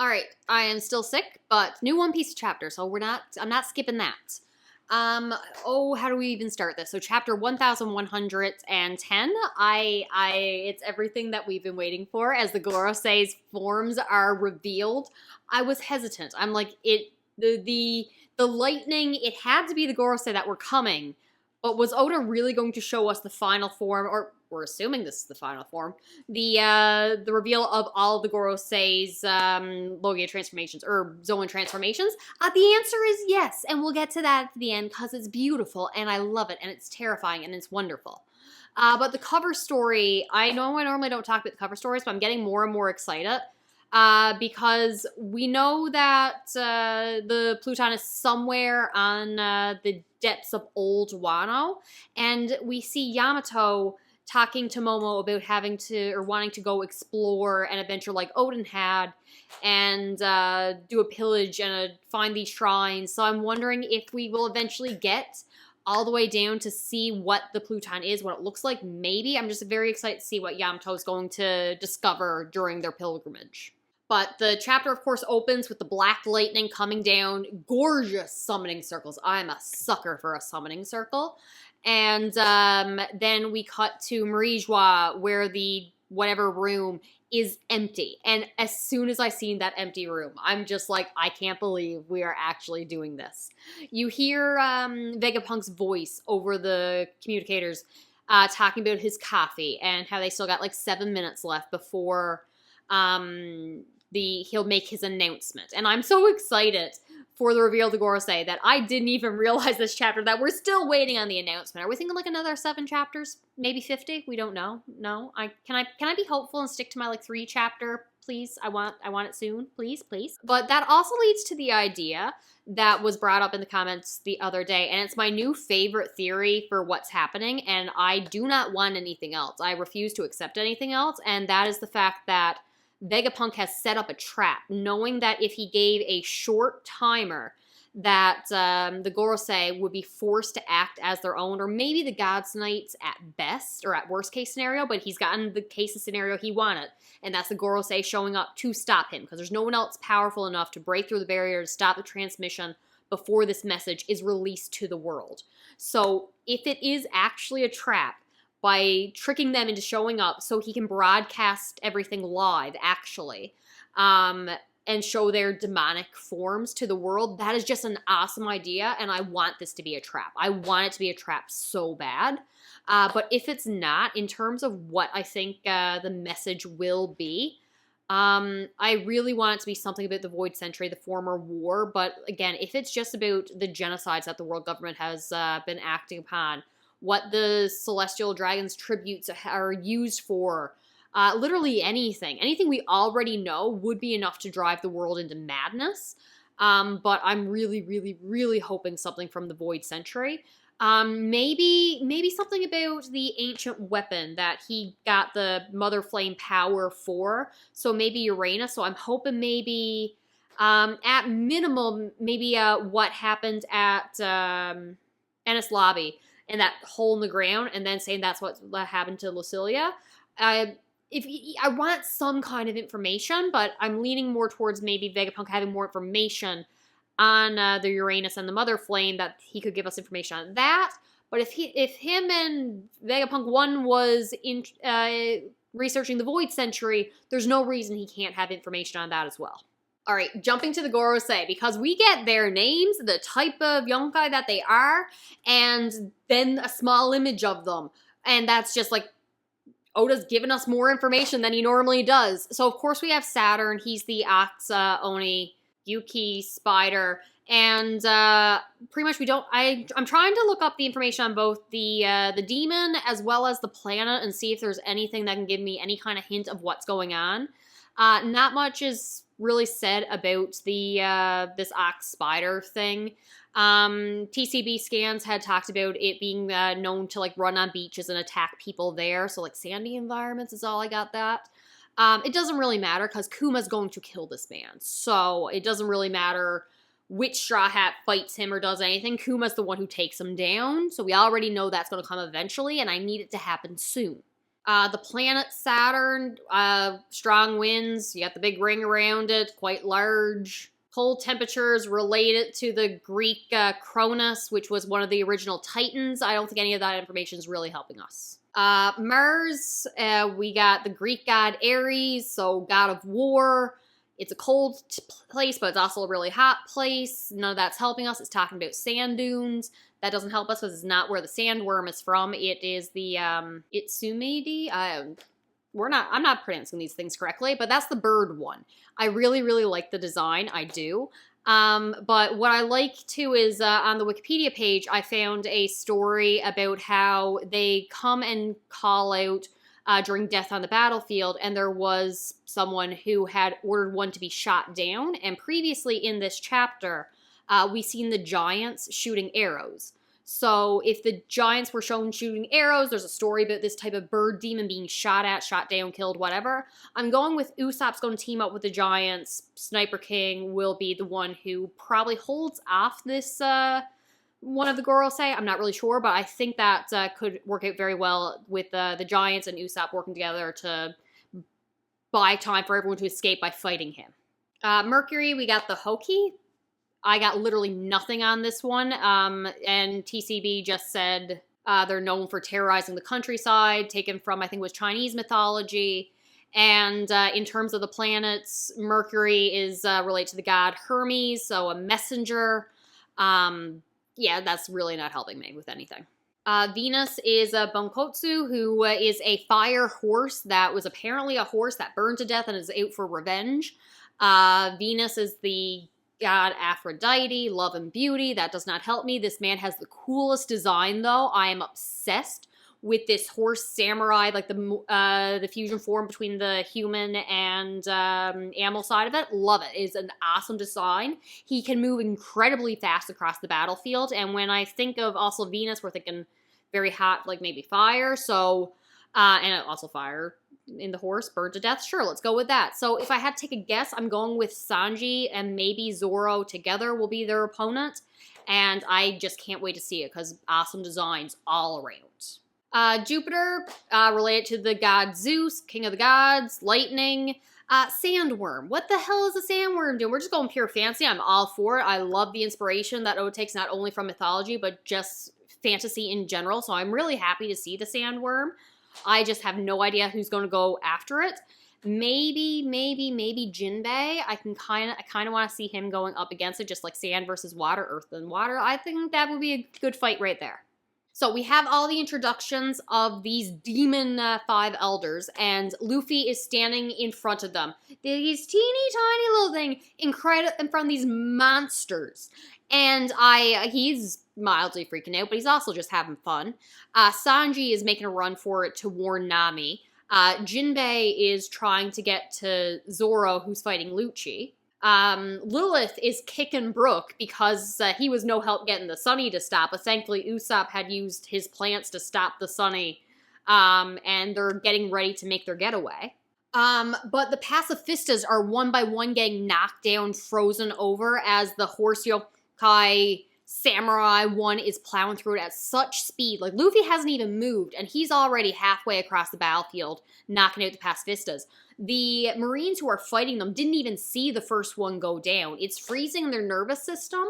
All right, I am still sick, but new One Piece chapter, so I'm not skipping that. How do we even start this? So chapter 1110, it's everything that we've been waiting for as the Gorosei's forms are revealed. I was hesitant. I'm like, the lightning, it had to be the Gorosei that were coming, but was Oda really going to show us the final form, or we're assuming this is the final form, the reveal of all the Gorosei's Logia transformations, or Zoan transformations? The answer is yes, and we'll get to that at the end because it's beautiful, and I love it, and it's terrifying, and it's wonderful. But the cover story, I know I normally don't talk about the cover stories, but I'm getting more and more excited. Because we know that the Pluton is somewhere on the depths of Old Wano, and we see Yamato talking to Momo about having to, or wanting to go explore an adventure like Odin had, and do a pillage and find these shrines. So I'm wondering if we will eventually get all the way down to see what the Pluton is, what it looks like. Maybe. I'm just very excited to see what Yamato is going to discover during their pilgrimage. But the chapter, of course, opens with the black lightning coming down, gorgeous summoning circles. I'm a sucker for a summoning circle. And then we cut to Marie-Joie, where the whatever room is empty. And as soon as I seen that empty room, I'm just like, I can't believe we are actually doing this. You hear Vegapunk's voice over the communicators talking about his coffee and how they still got like 7 minutes left before he'll make his announcement. And I'm so excited for the reveal of the Gorosei that I didn't even realize this chapter that we're still waiting on the announcement. Are we thinking like another 7 chapters? Maybe 50? We don't know. No. Can I be hopeful and stick to my like 3 chapter, please? I want it soon. Please. But that also leads to the idea that was brought up in the comments the other day, and it's my new favorite theory for what's happening, and I do not want anything else. I refuse to accept anything else, and that is the fact that Vegapunk has set up a trap, knowing that if he gave a short timer, that the Gorosei would be forced to act as their own, or maybe the God's Knights at best, or at worst case scenario, but he's gotten the case of scenario he wanted, and that's the Gorosei showing up to stop him, because there's no one else powerful enough to break through the barrier to stop the transmission before this message is released to the world. So if it is actually a trap, by tricking them into showing up so he can broadcast everything live, actually, and show their demonic forms to the world. That is just an awesome idea, and I want this to be a trap. I want it to be a trap so bad. But if it's not, in terms of what I think the message will be, I really want it to be something about the Void Century, the former war. But again, if it's just about the genocides that the world government has been acting upon, what the Celestial Dragon's tributes are used for, literally anything. Anything we already know would be enough to drive the world into madness. But I'm really hoping something from the Void Century. Maybe something about the ancient weapon that he got the Mother Flame power for. So maybe Uranus. So I'm hoping maybe, at minimum, maybe what happened at Ennis Lobby, and that hole in the ground, and then saying that's what happened to Lucilia. I want some kind of information, but I'm leaning more towards maybe Vegapunk having more information on the Uranus and the Mother Flame, that he could give us information on that. But if him and Vegapunk 1 was in researching the Void Century, there's no reason he can't have information on that as well. All right, jumping to the Gorosei, because we get their names, the type of yonkai that they are, and then a small image of them. And that's just like, Oda's given us more information than he normally does. So, of course, we have Saturn. He's the Ox Oni Yuki Spider. And pretty much we don't... I'm trying to look up the information on both the demon as well as the planet and see if there's anything that can give me any kind of hint of what's going on. Not much is really said about the this Ox Spider thing. TCB scans had talked about it being known to like run on beaches and attack people there, so like sandy environments is all I got that. It doesn't really matter because Kuma's going to kill this man, so it doesn't really matter which Straw Hat fights him or does anything. Kuma's the one who takes him down, so we already know that's going to come eventually, and I need it to happen soon. The planet Saturn, strong winds, you got the big ring around it, quite large. Cold temperatures related to the Greek Cronus, which was one of the original Titans. I don't think any of that information is really helping us. Mars, we got the Greek god Ares, so god of war. It's a cold place, but it's also a really hot place. None of that's helping us. It's talking about sand dunes. That doesn't help us because it's not where the sandworm is from. It is the Itsumedi. I'm not pronouncing these things correctly, but that's the bird one. I really, really like the design. I do. But what I like too is on the Wikipedia page, I found a story about how they come and call out during death on the battlefield, and there was someone who had ordered one to be shot down. And previously in this chapter, we seen the giants shooting arrows. So if the giants were shown shooting arrows, there's a story about this type of bird demon being shot at, shot down, killed, whatever. I'm going with Usopp's going to team up with the giants. Sniper King will be the one who probably holds off this one of the Gorosei. I'm not really sure, but I think that could work out very well with the giants and Usopp working together to buy time for everyone to escape by fighting him. Mercury, we got the Hoki. I got literally nothing on this one, and TCB just said they're known for terrorizing the countryside, taken from, I think it was Chinese mythology, and in terms of the planets, Mercury is related to the god Hermes, so a messenger. Yeah, that's really not helping me with anything. Venus is a Bonkotsu, who is a fire horse that was apparently a horse that burned to death and is out for revenge. Venus is the god Aphrodite, love and beauty. That does not help me. This man has the coolest design, though. I am obsessed with this horse samurai, like the fusion form between the human and animal side of it. Love it. It's an awesome design. He can move incredibly fast across the battlefield. And when I think of also Venus, we're thinking very hot, like maybe fire. So, and also fire in the horse, burned to death. Sure, let's go with that. So if I had to take a guess, I'm going with Sanji and maybe Zoro together will be their opponent. And I just can't wait to see it because awesome designs all around. Jupiter, related to the god Zeus, king of the gods, lightning. Sandworm. What the hell is a sandworm doing? We're just going pure fancy. I'm all for it. I love the inspiration that Oda takes not only from mythology, but just fantasy in general. So I'm really happy to see the sandworm. I just have no idea who's going to go after it. Maybe Jinbei. I kind of want to see him going up against it, just like sand versus water, earth and water. I think that would be a good fight right there. So we have all the introductions of these demon 5 elders, and Luffy is standing in front of them. These teeny tiny little thing in front of these monsters. And he's mildly freaking out, but he's also just having fun. Sanji is making a run for it to warn Nami. Jinbei is trying to get to Zoro, who's fighting Lucci. Lilith is kicking Brook because he was no help getting the Sunny to stop, but thankfully Usopp had used his plants to stop the Sunny, and they're getting ready to make their getaway. But the pacifistas are one by one getting knocked down, frozen over as the horse yokai samurai one is plowing through it at such speed. Like, Luffy hasn't even moved, and he's already halfway across the battlefield, knocking out the pacifistas. The Marines who are fighting them didn't even see the first one go down. It's freezing their nervous system,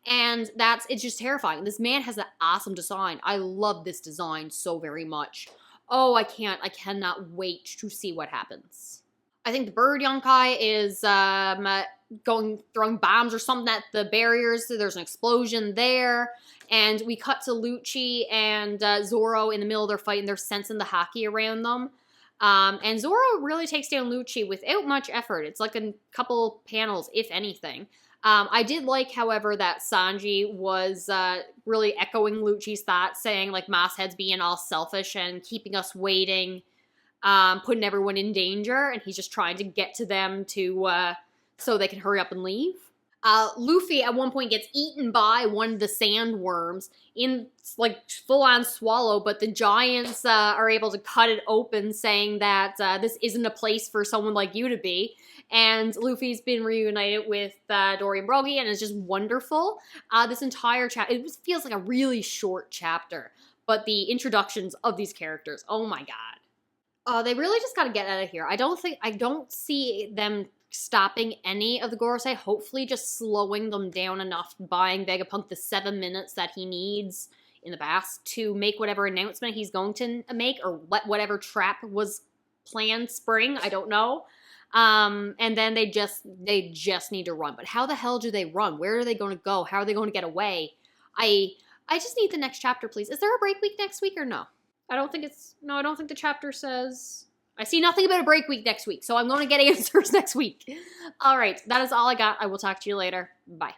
and it's just terrifying. This man has an awesome design. I love this design so very much. Oh, I cannot wait to see what happens. I think the bird yokai is throwing bombs or something at the barriers. So there's an explosion there. And we cut to Lucci and Zoro in the middle of their fight, and they're sensing the haki around them. And Zoro really takes down Lucci without much effort. It's like a couple panels, if anything. I did like, however, that Sanji was really echoing Lucci's thoughts, saying, like, Mashead's being all selfish and keeping us waiting, putting everyone in danger, and he's just trying to get to them so they can hurry up and leave. Luffy at one point gets eaten by one of the sandworms in, like, full-on swallow, but the giants are able to cut it open, saying that this isn't a place for someone like you to be. And Luffy's been reunited with Dory and Brogy, and it's just wonderful. This entire chapter, it feels like a really short chapter, but the introductions of these characters, oh my god. They really just got to get out of here. I don't see them stopping any of the Gorosei. Hopefully, just slowing them down enough, buying Vegapunk the 7 minutes that he needs in the past to make whatever announcement he's going to make, or whatever trap was planned spring. I don't know. And then they just need to run. But how the hell do they run? Where are they going to go? How are they going to get away? I just need the next chapter, please. Is there a break week next week or no? I don't think the chapter says. I see nothing about a break week next week, so I'm going to get answers next week. All right, that is all I got. I will talk to you later. Bye.